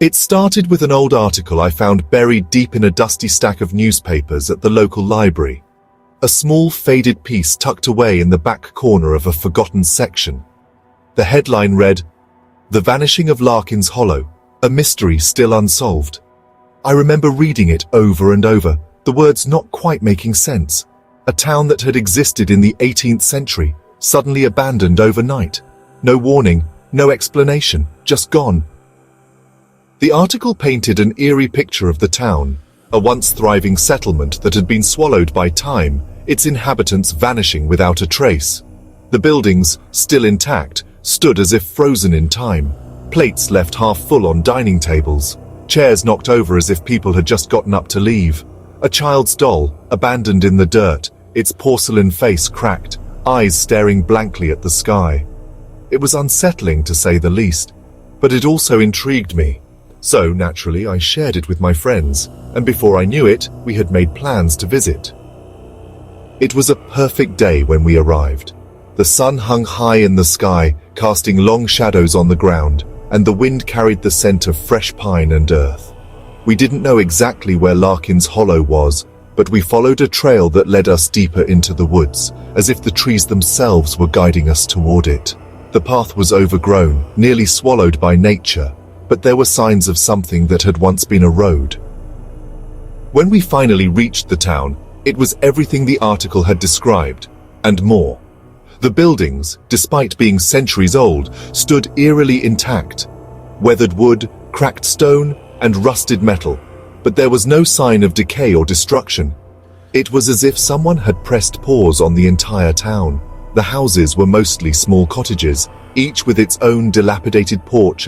It started with an old article I found buried deep in a dusty stack of newspapers at the local library. A small faded piece tucked away in the back corner of a forgotten section. The headline read, "The Vanishing of Larkin's Hollow, a mystery still unsolved." I remember reading it over and over, the words not quite making sense. A town that had existed in the 18th century, suddenly abandoned overnight. No warning, no explanation, just gone. The article painted an eerie picture of the town, a once thriving settlement that had been swallowed by time, its inhabitants vanishing without a trace. The buildings, still intact, stood as if frozen in time, plates left half full on dining tables, chairs knocked over as if people had just gotten up to leave. A child's doll, abandoned in the dirt, its porcelain face cracked, eyes staring blankly at the sky. It was unsettling to say the least, but it also intrigued me. So, naturally, I shared it with my friends, and before I knew it, we had made plans to visit. It was a perfect day when we arrived. The sun hung high in the sky, casting long shadows on the ground, and the wind carried the scent of fresh pine and earth. We didn't know exactly where Larkin's Hollow was, but we followed a trail that led us deeper into the woods, as if the trees themselves were guiding us toward it. The path was overgrown, nearly swallowed by nature, but there were signs of something that had once been a road. When we finally reached the town, it was everything the article had described, and more. The buildings, despite being centuries old, stood eerily intact. Weathered wood, cracked stone, and rusted metal, but there was no sign of decay or destruction. It was as if someone had pressed pause on the entire town. The houses were mostly small cottages, each with its own dilapidated porch